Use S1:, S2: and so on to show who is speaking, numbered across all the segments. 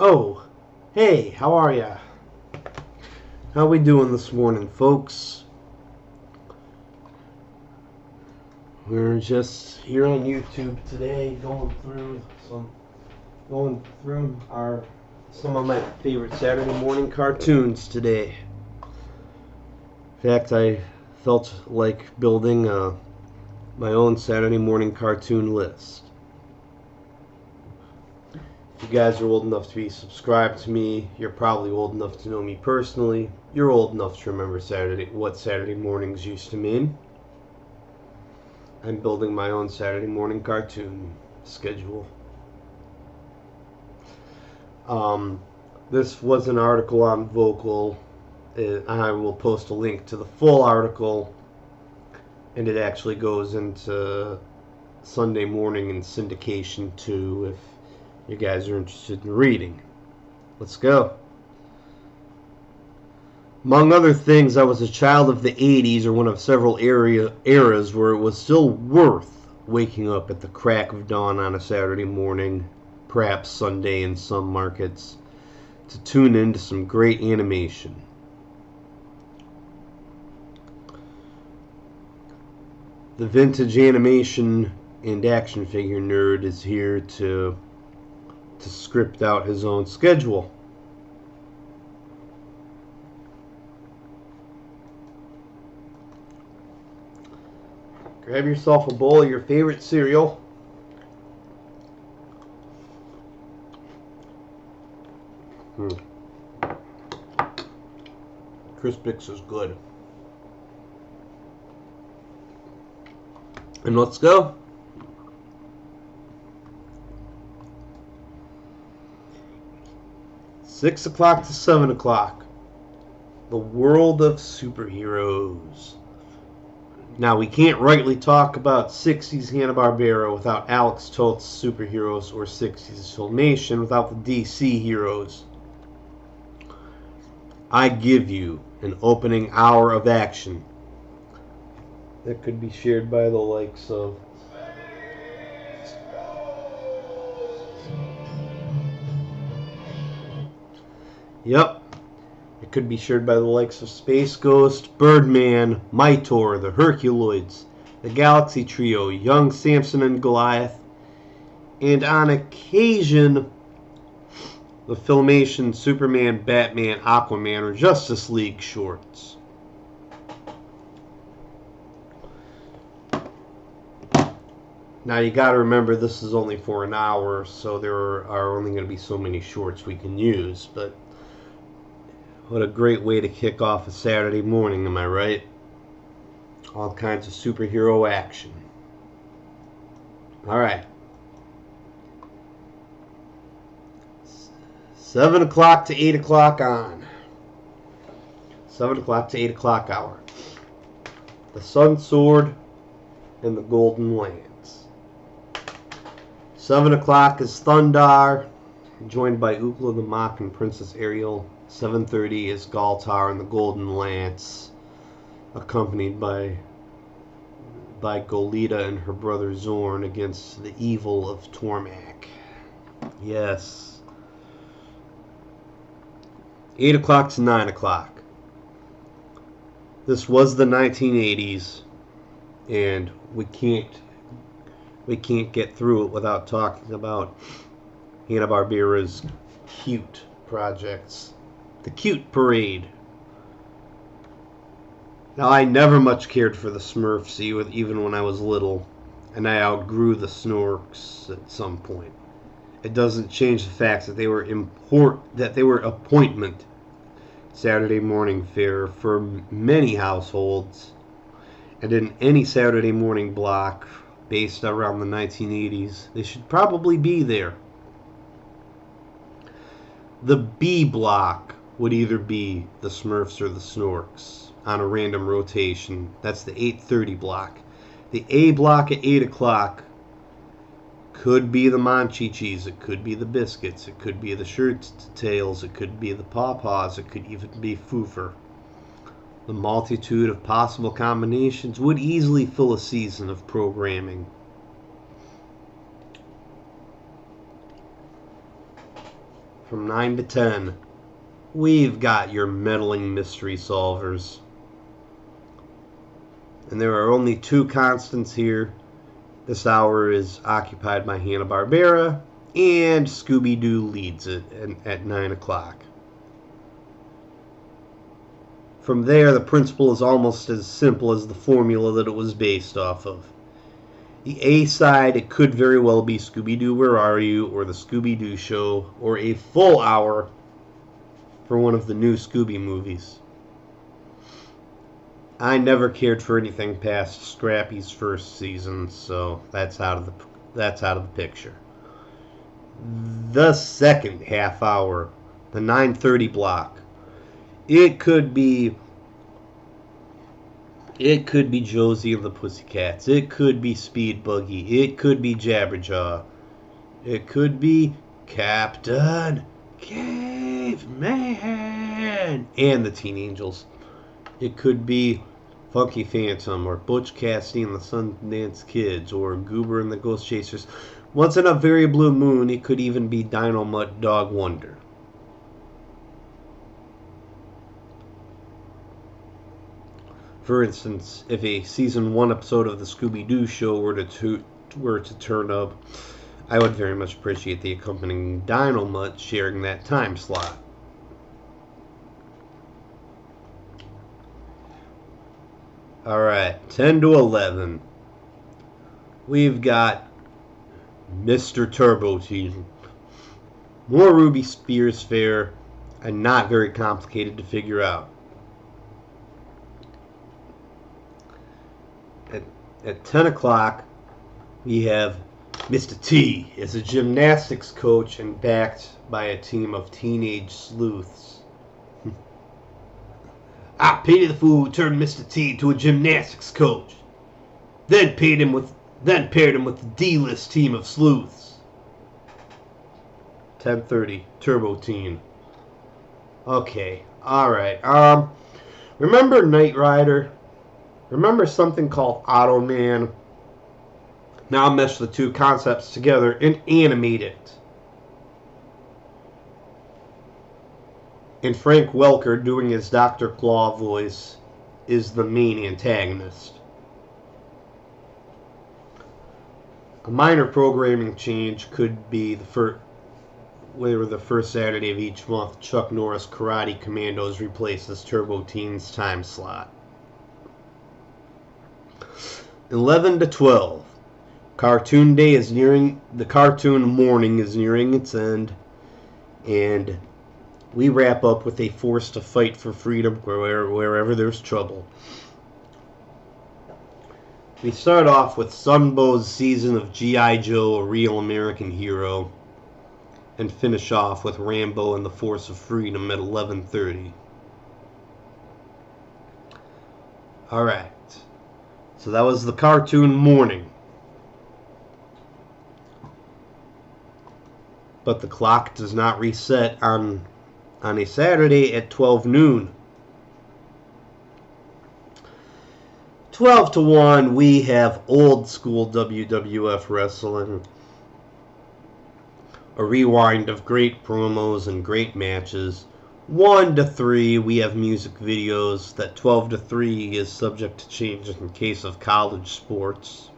S1: Oh, hey, how are ya? How we doing this morning, folks? We're just here on YouTube today, going through some of my favorite Saturday morning cartoons today. In fact, I felt like building my own Saturday morning cartoon list. If you guys are old enough to be subscribed to me, you're probably old enough to know me personally. You're old enough to remember what Saturday mornings used to mean. I'm building my own Saturday morning cartoon schedule. This was an article on Vocal. I will post a link to the full article, and it actually goes into Sunday morning in syndication too, if you guys are interested in reading. Let's go. Among other things, I was a child of the 80s, or one of several eras where it was still worth waking up at the crack of dawn on a Saturday morning, perhaps Sunday in some markets, to tune into some great animation. The vintage animation and action figure nerd is here to script out his own schedule. Grab yourself a bowl of your favorite cereal. Crispix is good. And let's go. Six o'clock to 7 o'clock. The world of superheroes. Now, we can't rightly talk about 60s Hanna-Barbera without Alex Toth's superheroes, or 60s Filmation without the DC heroes. I give you an opening hour of action that could be shared by the likes of it could be shared by the likes of Space Ghost, Birdman, Mitor, the Herculoids, the Galaxy Trio, Young Samson and Goliath, and on occasion the Filmation, Superman, Batman, Aquaman, or Justice League shorts. Now you gotta remember, this is only for an hour, so there are only going to be so many shorts we can use, but what a great way to kick off a Saturday morning, am I right? All kinds of superhero action. Alright. 7 o'clock to 8 o'clock on. 7 o'clock to 8 o'clock hour. The Sun Sword and the Golden Lance. 7 o'clock is Thundar, joined by Ookla the Mok and Princess Ariel. 7:30 is Galtar and the Golden Lance, accompanied by Goleta and her brother Zorn against the evil of Tormak. Yes. 8 o'clock to 9 o'clock. This was the 1980s, and we can't get through it without talking about Hanna-Barbera's cute projects. The Cute Parade. Now, I never much cared for the Smurfs, even when I was little, and I outgrew the Snorks at some point. It doesn't change the fact that they were appointment Saturday morning fare for many households, and in any Saturday morning block based around the 1980s, they should probably be there. The B block would either be the Smurfs or the Snorks on a random rotation. That's the 8:30 block. The A block at 8 o'clock could be the Monchichis, it could be the Biscuits, it could be the Shirt Tails, it could be the Pawpaws, it could even be Foofer. The multitude of possible combinations would easily fill a season of programming. from 9 to 10, we've got your meddling mystery solvers. And there are only two constants here. This hour is occupied by Hanna-Barbera, and Scooby-Doo leads it at 9 o'clock. From there, the principle is almost as simple as the formula that it was based off of. The A side, it could very well be Scooby-Doo, Where Are You? Or the Scooby-Doo Show, or a full hour for one of the new Scooby movies. I never cared for anything past Scrappy's first season, so that's out of the picture. The second half hour, the 9:30 block, it could be Josie and the Pussycats. It could be Speed Buggy. It could be Jabberjaw. It could be Captain Caveman and the Teen Angels. It could be Funky Phantom, or Butch Cassidy and the Sundance Kids, or Goober and the Ghost Chasers. Once in a very blue moon, it could even be Dino Mutt Dog Wonder. For instance, if a season 1 episode of the Scooby-Doo show were to turn up, I would very much appreciate the accompanying Dino Mutt sharing that time slot. Alright, 10 to 11. We've got Mr. Turbo Teen. More Ruby Spears fare, and not very complicated to figure out. At 10 o'clock, we have Mr. T as a gymnastics coach and backed by a team of teenage sleuths. I pity the fool who turned Mr. T into a gymnastics coach, then paired him with the D-list team of sleuths. 10:30, Turbo Teen. Okay, alright. Remember Knight Rider? Remember something called Automan? Now mesh the two concepts together and animate it. And Frank Welker, doing his Dr. Claw voice, is the main antagonist. A minor programming change could be the first Saturday of each month, Chuck Norris Karate Commandos replaces Turbo Teen's time slot. 11 to 12. Cartoon day is nearing, the cartoon morning is nearing its end, and we wrap up with a force to fight for freedom wherever there's trouble. We start off with Sunbow's season of G.I. Joe, A Real American Hero, and finish off with Rambo and the Force of Freedom at 11:30. Alright, so that was the cartoon morning. But the clock does not reset on a Saturday at 12 noon. 12 to 1, we have old school WWF wrestling. A rewind of great promos and great matches. 1 to 3, we have music videos. That 12 to 3 is subject to change in case of college sports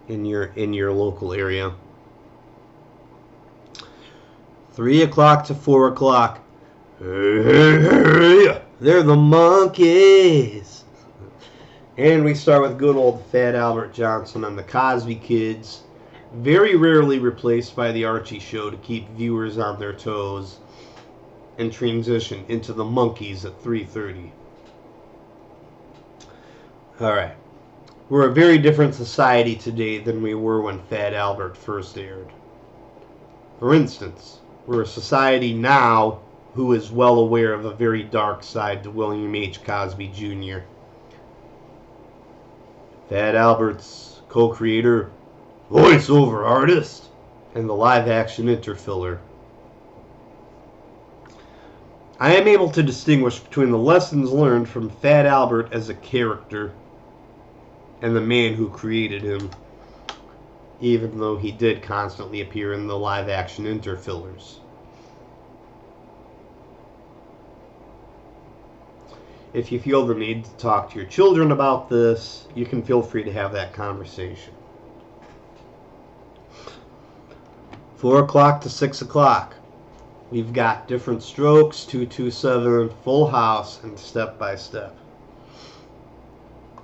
S1: in your local area. 3 o'clock to 4 o'clock. They're the Monkeys. And we start with good old Fat Albert Johnson and the Cosby Kids. Very rarely replaced by the Archie Show to keep viewers on their toes. And transition into the Monkeys at 3:30. Alright. We're a very different society today than we were when Fat Albert first aired. For instance, we're a society now who is well aware of a very dark side to William H. Cosby Jr. Fat Albert's co-creator, voiceover artist, and the live-action interfiller. I am able to distinguish between the lessons learned from Fat Albert as a character and the man who created him, even though he did constantly appear in the live-action interfillers. If you feel the need to talk to your children about this, you can feel free to have that conversation. 4 o'clock to 6 o'clock. We've got different strokes, 227, full house, and step by step.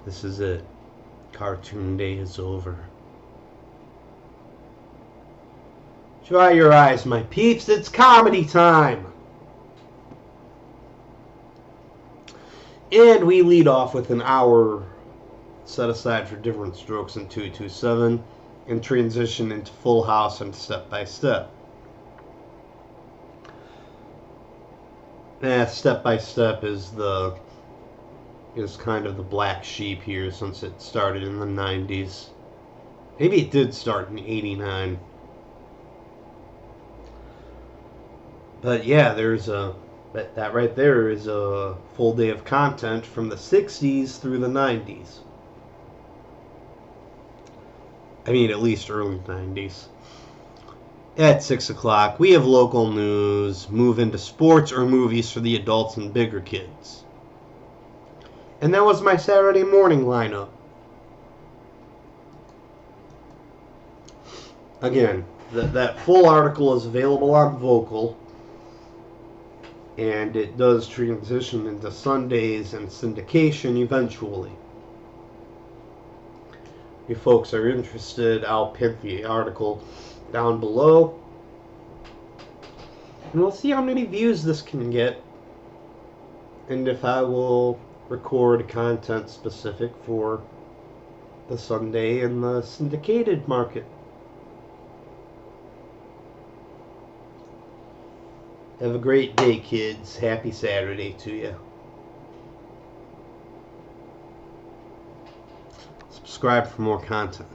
S1: This is it. Cartoon day is over. Dry your eyes, my peeps. It's comedy time. And we lead off with an hour set aside for different strokes in 227 and transition into full house and step by step. Step by step is kind of the black sheep here, since it started in the 90s. Maybe it did start in 89. But yeah, that right there is a full day of content from the 60s through the 90s. I mean, at least early 90s. At 6 o'clock, we have local news, move into sports or movies for the adults and bigger kids. And that was my Saturday morning lineup. Again, that full article is available on Vocal. And it does transition into Sundays and syndication eventually. If you folks are interested, I'll pin the article down below. And we'll see how many views this can get. And if I will record content specific for the Sunday and the syndicated market. Have a great day, kids. Happy Saturday to you. Subscribe for more content.